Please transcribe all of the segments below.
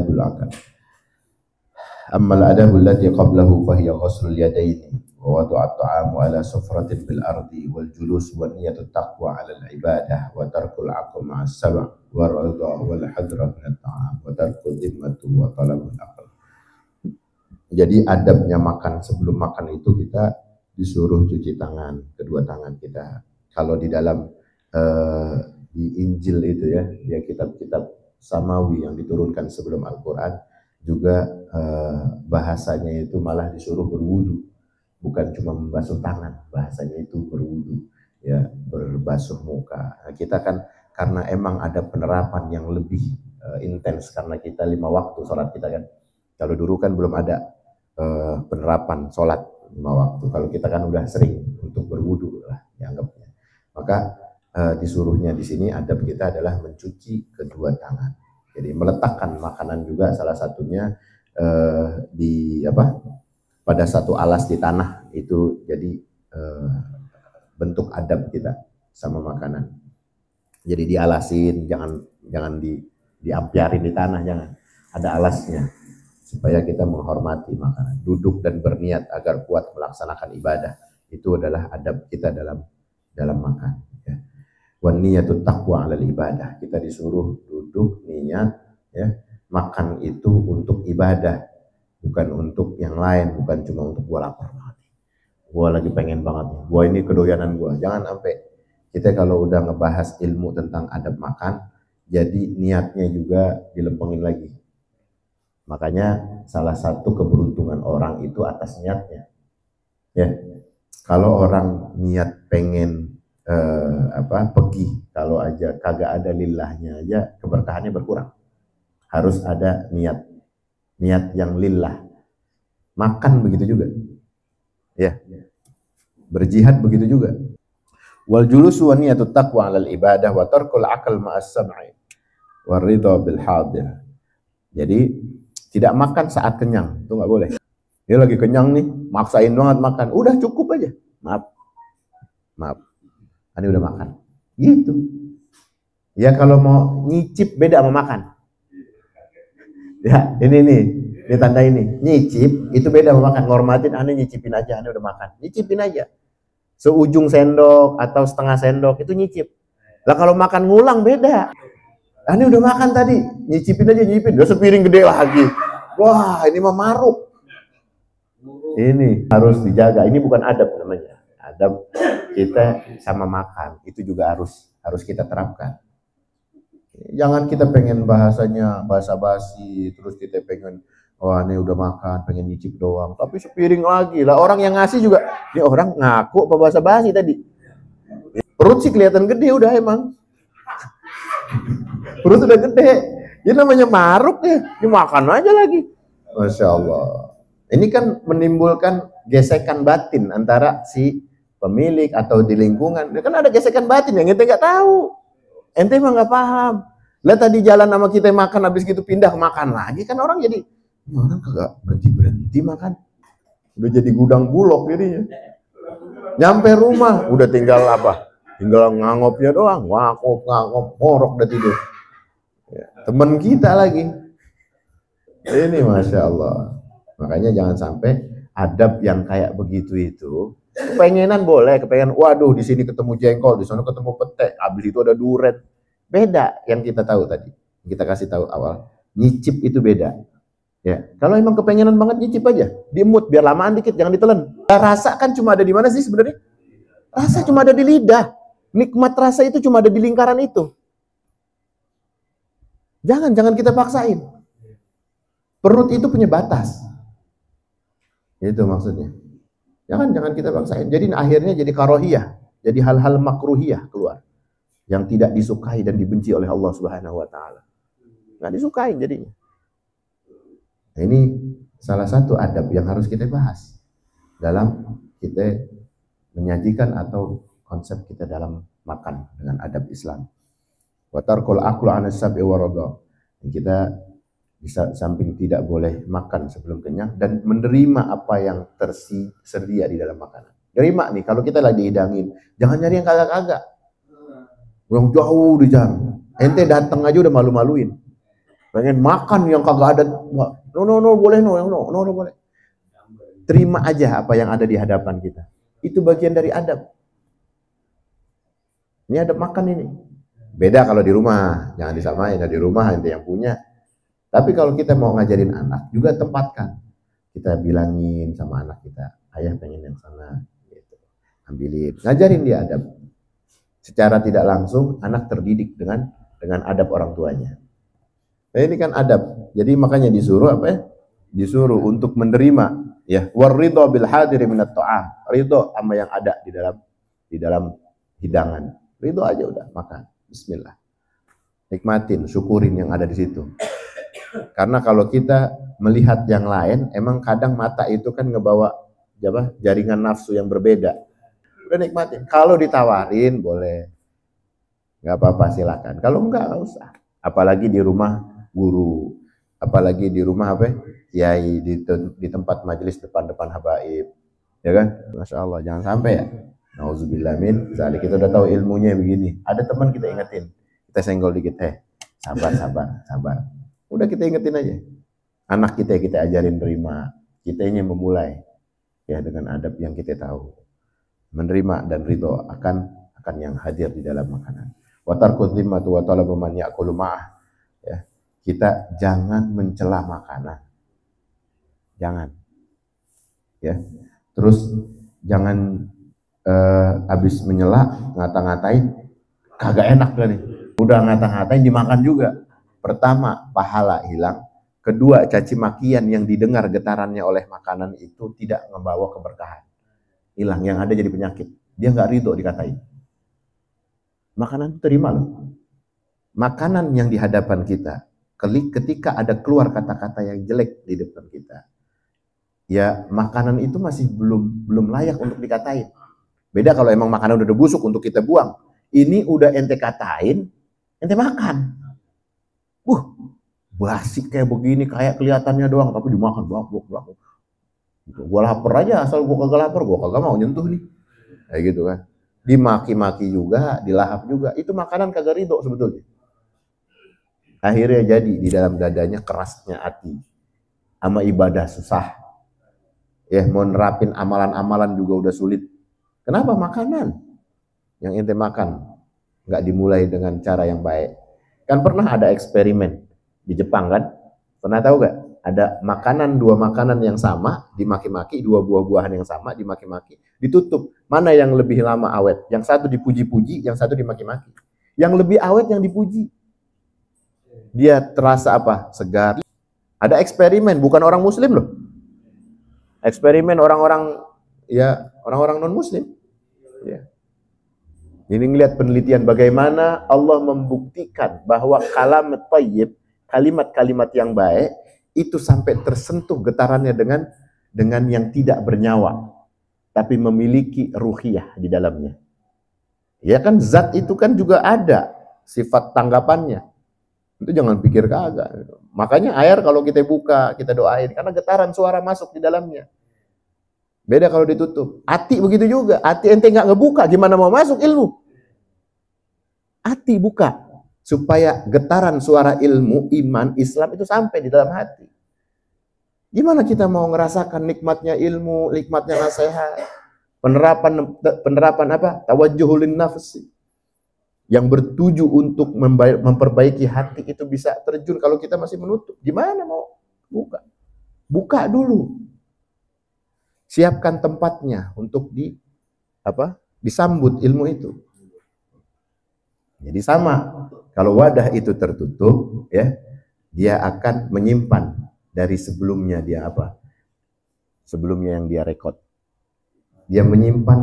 adabul akal. Ammal adabu allati qablahu fahiya ghuslul yadaini wa wadu'at ta'amu ala sufratin bil ardi wal julus wa niyatu taqwa ala al ibadah wa tarkul aql ma'as sab' wa ridha wal hadra min at-ta'am wa tarkul dhimmatu wa talabul aql. Jadi adabnya makan, sebelum makan itu kita disuruh cuci tangan, kedua tangan kita. Kalau di dalam di Injil itu ya kitab-kitab samawi yang diturunkan sebelum Al-Quran juga bahasanya itu malah disuruh berwudu, bukan cuma membasuh tangan, bahasanya itu berwudu, ya berbasuh muka. Nah, kita kan karena emang ada penerapan yang lebih intens karena kita 5 waktu sholat kita kan. Kalau dulu kan belum ada penerapan sholat 5 waktu. Kalau kita kan udah sering untuk berwudu lah dianggapnya. Maka disuruhnya di sini adab kita adalah mencuci kedua tangan. Jadi meletakkan makanan juga salah satunya pada satu alas di tanah itu jadi bentuk adab kita sama makanan. Jadi dialasin, jangan diampiarin di tanah, jangan. Ada alasnya supaya kita menghormati makanan. Duduk dan berniat agar kuat melaksanakan ibadah. Itu adalah adab kita dalam makan. Ya. Wa niyatut taqwa 'alal ibadah. Kita disuruh duduk niat ya, makan itu untuk ibadah, bukan untuk yang lain, bukan cuma untuk gua lapar banget. Gua lagi pengen banget. Gua ini kedoyanan gua. Jangan sampai kita kalau udah ngebahas ilmu tentang adab makan, jadi niatnya juga dilempengin lagi. Makanya salah satu keberuntungan orang itu atas niatnya. Ya. Kalau orang niat pengen pergi, kalau aja kagak ada lillahnya aja keberkahannya berkurang. Harus ada niat yang lillah. Makan begitu juga, ya. Berjihad begitu juga. Wal julusu wa niyatut taqwa 'alal ibadah wa tarkul aql ma'as sam'i war ridha bil hadir. Jadi tidak makan saat kenyang, itu nggak boleh. Dia lagi kenyang nih, maksain banget makan, udah cukup aja. Maaf. Ini udah makan, gitu. Ya kalau mau nyicip beda sama makan. Ya ini nih, tanda ini, nyicip itu beda sama makan. Ngormatin, aneh nyicipin aja, aneh udah makan, nyicipin aja. Seujung sendok atau setengah sendok itu nyicip. Lah kalau makan ngulang beda. Aneh udah makan tadi, nyicipin aja, udah sepiring gede lagi. Wah ini mah maruk. Ini harus dijaga. Ini bukan adab namanya. Adab kita sama makan itu juga harus kita terapkan. Jangan kita pengen bahasanya basa-basi, terus kita pengen ini udah makan, pengen nyicip doang, tapi sepiring lagi lah. Orang yang ngasih juga, ini orang ngaku apa basa-basi tadi. Perut sih kelihatan gede udah emang. Perut udah gede. Ini namanya maruk ya, dimakan aja lagi. Masya Allah. Ini kan menimbulkan gesekan batin antara si pemilik atau di lingkungan. Kan ada gesekan batin yang ente nggak tahu. Ente mah nggak paham. Lah tadi jalan sama kita makan, habis gitu pindah makan lagi, kan orang jadi, ini orang kagak berhenti makan. Udah jadi gudang bulog jadinya. Nyampe rumah udah tinggal apa? Tinggal ngangopnya doang, ngangop, ngorok udah tidur. Ya, temen kita lagi. Ini Masya Allah. Makanya jangan sampai adab yang kayak begitu itu. Kepengenan boleh, kepengen, waduh di sini ketemu jengkol, di sana ketemu pete, habis itu ada duren. Beda yang kita tahu tadi. Kita kasih tahu awal, nyicip itu beda. Ya, kalau emang kepengenan banget nyicip aja, diemut biar lamaan dikit, jangan ditelan. Rasa kan cuma ada di mana sih sebenarnya? Rasa cuma ada di lidah. Nikmat rasa itu cuma ada di lingkaran itu. Jangan kita paksain. Perut itu punya batas. Itu maksudnya. Jangan kita paksain. Jadi akhirnya jadi karohiyah, jadi hal-hal makruhiyah keluar yang tidak disukai dan dibenci oleh Allah Subhanahu wa taala. Nggak disukai jadinya. Nah, ini salah satu adab yang harus kita bahas dalam kita menyajikan atau konsep kita dalam makan dengan adab Islam. Wa tarkul aqlu 'an as-sab'i wa radha. Kita bisa samping tidak boleh makan sebelum kenyang dan menerima apa yang tersedia di dalam makanan. Terima nih, kalau kita lagi dihidangin, jangan nyari yang kagak-kagak. Yang jauh di jam. Ente datang aja udah malu-maluin. Pengen makan yang kagak ada, no boleh no boleh. Terima aja apa yang ada di hadapan kita. Itu bagian dari adab. Ini adab makan ini. Beda kalau di rumah, jangan disamain. Di rumah ente yang punya. Tapi kalau kita mau ngajarin anak, juga tempatkan. Kita bilangin sama anak kita, ayah pengen yang sana, gitu. Ambilin, ngajarin dia adab. Secara tidak langsung, anak terdidik dengan adab orang tuanya. Nah, ini kan adab. Jadi makanya disuruh apa ya? Disuruh untuk menerima, ya. Waridho bil hadiri minat ta'am. Ridho sama yang ada di dalam hidangan. Ridho aja udah makan. Bismillah. Nikmatin, syukurin yang ada di situ. Karena kalau kita melihat yang lain, emang kadang mata itu kan ngebawa jaringan nafsu yang berbeda. Udah nikmatin. Kalau ditawarin boleh, nggak apa-apa silakan. Kalau enggak nggak usah. Apalagi di rumah guru, apalagi di rumah apa? Kiai, di tempat majelis depan habaib, ya kan? Masya Allah, jangan sampai ya. Nauzubillah min dzalik. Kita udah tahu ilmunya begini. Ada teman kita ingetin, kita senggol dikit, sabar. Udah kita ingetin aja. Anak kita ajarin terima, kita yang memulai ya dengan adab yang kita tahu. Menerima dan ridho akan yang hadir di dalam makanan. Wa tarku dhimmatu wa talabu man ya'kulu ma'ah. Ya. Kita jangan mencela makanan. Jangan. Ya. Terus jangan habis menyela ngata-ngatain, kagak enak kan nih. Udah ngata-ngatain dimakan juga. Pertama, pahala hilang. Kedua, caci makian yang didengar getarannya oleh makanan itu tidak membawa keberkahan. Hilang, yang ada jadi penyakit. Dia nggak ridho dikatain. Makanan itu terima loh. Makanan yang di hadapan kita, ketika ada keluar kata-kata yang jelek di depan kita, ya makanan itu masih belum layak untuk dikatain. Beda kalau emang makanan udah busuk untuk kita buang. Ini udah ente katain, ente makan. Basi kayak begini, kayak kelihatannya doang, tapi dimakan blak. Gua lapar aja, asal gua kagak lapar, gua kagak mau nyentuh nih. Kayak gitu kan. Dimaki-maki juga, dilahap juga. Itu makanan kagak ridho sebetulnya. Akhirnya jadi di dalam dadanya kerasnya hati. Sama ibadah susah. Ya, mau nerapin amalan-amalan juga udah sulit. Kenapa? Makanan yang ente makan nggak dimulai dengan cara yang baik. Kan pernah ada eksperimen di Jepang kan? Pernah tahu gak? Ada dua makanan yang sama dimaki-maki, dua buah-buahan yang sama dimaki-maki, ditutup. Mana yang lebih lama awet? Yang satu dipuji-puji, yang satu dimaki-maki. Yang lebih awet yang dipuji. Dia terasa apa? Segar. Ada eksperimen, bukan orang muslim loh. Eksperimen orang-orang non muslim. Ya. Ini ngelihat penelitian bagaimana Allah membuktikan bahwa kalimat thayyib, kalimat-kalimat yang baik itu sampai tersentuh getarannya dengan yang tidak bernyawa, tapi memiliki ruhiyah di dalamnya. Ya kan, zat itu kan juga ada sifat tanggapannya. Itu jangan pikir kagak. Makanya air kalau kita buka, kita doain, karena getaran suara masuk di dalamnya. Beda kalau ditutup. Hati begitu juga. Hati ente nggak ngebuka, gimana mau masuk ilmu? Hati buka. Supaya getaran suara ilmu, iman, Islam itu sampai di dalam hati. Gimana kita mau ngerasakan nikmatnya ilmu, nikmatnya nasihat, penerapan apa? Tawajjuhulin nafsi. Yang bertuju untuk memperbaiki hati itu bisa terjun kalau kita masih menutup. Gimana mau buka? Buka dulu. Siapkan tempatnya untuk disambut ilmu itu. Jadi sama, kalau wadah itu tertutup, ya, dia akan menyimpan dari sebelumnya sebelumnya yang dia rekod. Dia menyimpan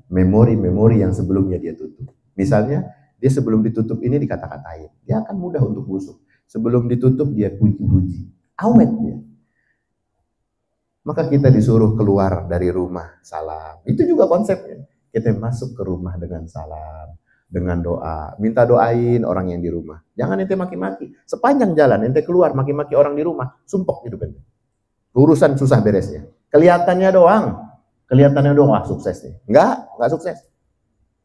memori-memori yang sebelumnya dia tutup. Misalnya, dia sebelum ditutup ini dikata-katain, dia akan mudah untuk busuk. Sebelum ditutup dia puji-puji, awet dia. Maka kita disuruh keluar dari rumah salam. Itu juga konsepnya. Kita masuk ke rumah dengan salam, dengan doa. Minta doain orang yang di rumah. Jangan ente maki-maki. Sepanjang jalan ente keluar maki-maki orang di rumah, sumpek hidup ente. Urusan susah beresnya. Kelihatannya doang, wah sukses nih. Enggak sukses.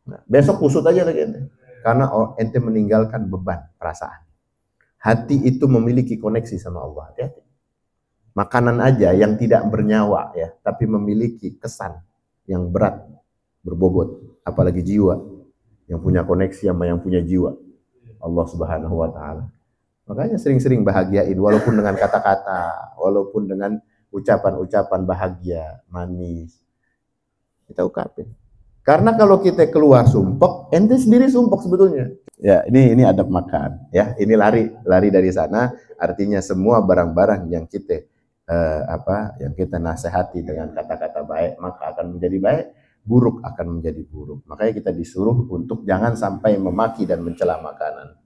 Nah, besok kusut aja lagi ente. Karena ente meninggalkan beban perasaan. hati itu memiliki koneksi sama Allah. Hati-hati. Makanan aja yang tidak bernyawa ya, tapi memiliki kesan yang berat, berbobot, apalagi jiwa yang punya koneksi sama yang punya jiwa. Allah Subhanahu wa taala. Makanya sering-sering bahagiain walaupun dengan kata-kata, walaupun dengan ucapan-ucapan bahagia, manis. Kita ungkapin. Karena kalau kita keluar sumpek, ente sendiri sumpek sebetulnya. Ya, ini adab makan, ya. Ini lari dari sana, artinya semua barang-barang yang kita yang kita nasihati dengan kata-kata baik, maka akan menjadi baik, buruk akan menjadi buruk. Makanya kita disuruh untuk jangan sampai memaki dan mencela makanan.